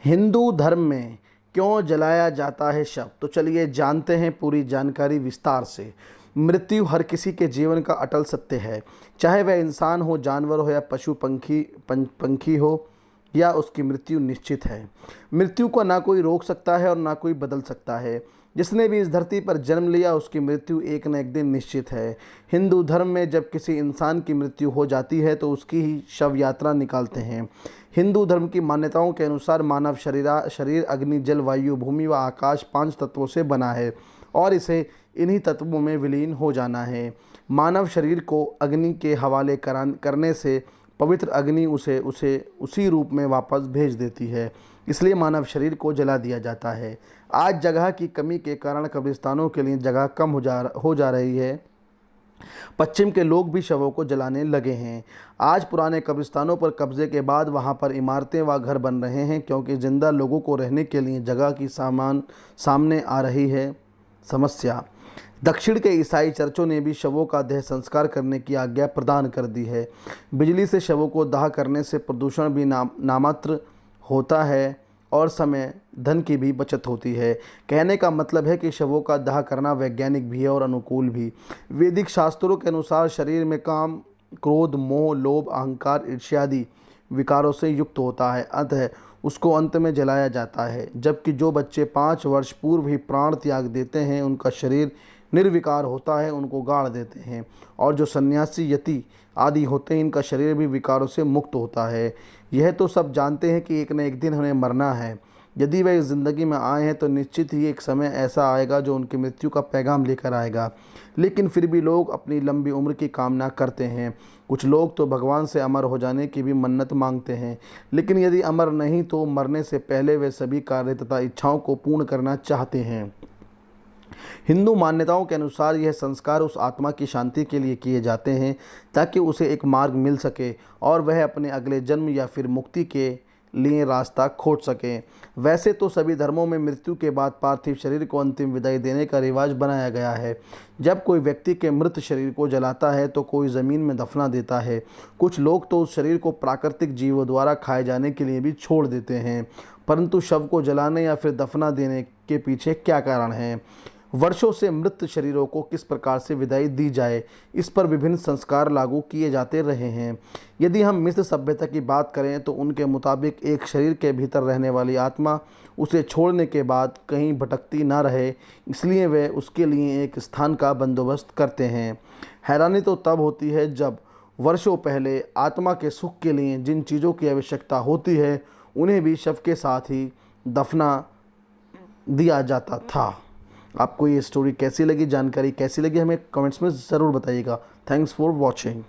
हिंदू धर्म में क्यों जलाया जाता है शव? तो चलिए जानते हैं पूरी जानकारी विस्तार से। मृत्यु हर किसी के जीवन का अटल सत्य है, चाहे वह इंसान हो, जानवर हो या पशु पंखी हो, या उसकी मृत्यु निश्चित है। मृत्यु को ना कोई रोक सकता है और ना कोई बदल सकता है। जिसने भी इस धरती पर जन्म लिया उसकी मृत्यु एक न एक दिन निश्चित है। हिंदू धर्म में जब किसी इंसान की मृत्यु हो जाती है तो उसकी ही शव यात्रा निकालते हैं। हिंदू धर्म की मान्यताओं के अनुसार मानव शरीर अग्नि, जल, वायु, भूमि व आकाश 5 तत्वों से बना है और इसे इन्हीं तत्वों में विलीन हो जाना है। मानव शरीर को अग्नि के हवाले करने से पवित्र अग्नि उसे उसी रूप में वापस भेज देती है, इसलिए मानव शरीर को जला दिया जाता है। आज जगह की कमी के कारण कब्रिस्तानों के लिए जगह कम हो जा रही है। पश्चिम के लोग भी शवों को जलाने लगे हैं। आज पुराने कब्रिस्तानों पर कब्जे के बाद वहां पर इमारतें व घर बन रहे हैं, क्योंकि जिंदा लोगों को रहने के लिए जगह की सामने आ रही है समस्या। दक्षिण के ईसाई चर्चों ने भी शवों का देह संस्कार करने की आज्ञा प्रदान कर दी है। बिजली से शवों को दाह करने से प्रदूषण भी नामात्र होता है और समय धन की भी बचत होती है। कहने का मतलब है कि शवों का दाह करना वैज्ञानिक भी है और अनुकूल भी। वैदिक शास्त्रों के अनुसार शरीर में काम, क्रोध, मोह, लोभ, अहंकार, ईर्ष्यादि विकारों से युक्त होता है, अतः उसको अंत में जलाया जाता है। जबकि जो बच्चे 5 वर्ष पूर्व ही प्राण त्याग देते हैं उनका शरीर निर्विकार होता है, उनको गाड़ देते हैं। और जो सन्यासी, यति आदि होते हैं इनका शरीर भी विकारों से मुक्त होता है। यह तो सब जानते हैं कि एक न एक दिन हमें मरना है। यदि वह इस ज़िंदगी में आए हैं तो निश्चित ही एक समय ऐसा आएगा जो उनकी मृत्यु का पैगाम लेकर आएगा। लेकिन फिर भी लोग अपनी लंबी उम्र की कामना करते हैं। कुछ लोग तो भगवान से अमर हो जाने की भी मन्नत मांगते हैं, लेकिन यदि अमर नहीं तो मरने से पहले वे सभी कार्य तथा इच्छाओं को पूर्ण करना चाहते हैं। हिंदू मान्यताओं के अनुसार यह संस्कार उस आत्मा की शांति के लिए किए जाते हैं, ताकि उसे एक मार्ग मिल सके और वह अपने अगले जन्म या फिर मुक्ति के लिए रास्ता खोज सके। वैसे तो सभी धर्मों में मृत्यु के बाद पार्थिव शरीर को अंतिम विदाई देने का रिवाज बनाया गया है। जब कोई व्यक्ति के मृत शरीर को जलाता है तो कोई ज़मीन में दफना देता है। कुछ लोग तो उस शरीर को प्राकृतिक जीवों द्वारा खाए जाने के लिए भी छोड़ देते हैं। परंतु शव को जलाने या फिर दफना देने के पीछे क्या कारण है? वर्षों से मृत शरीरों को किस प्रकार से विदाई दी जाए, इस पर विभिन्न संस्कार लागू किए जाते रहे हैं। यदि हम मिस्र सभ्यता की बात करें तो उनके मुताबिक एक शरीर के भीतर रहने वाली आत्मा उसे छोड़ने के बाद कहीं भटकती ना रहे, इसलिए वे उसके लिए एक स्थान का बंदोबस्त करते हैं। हैरानी तो तब होती है जब वर्षों पहले आत्मा के सुख के लिए जिन चीज़ों की आवश्यकता होती है उन्हें भी शव के साथ ही दफना दिया जाता था। आपको ये स्टोरी कैसी लगी, जानकारी कैसी लगी, हमें कमेंट्स में ज़रूर बताइएगा। Thanks for watching.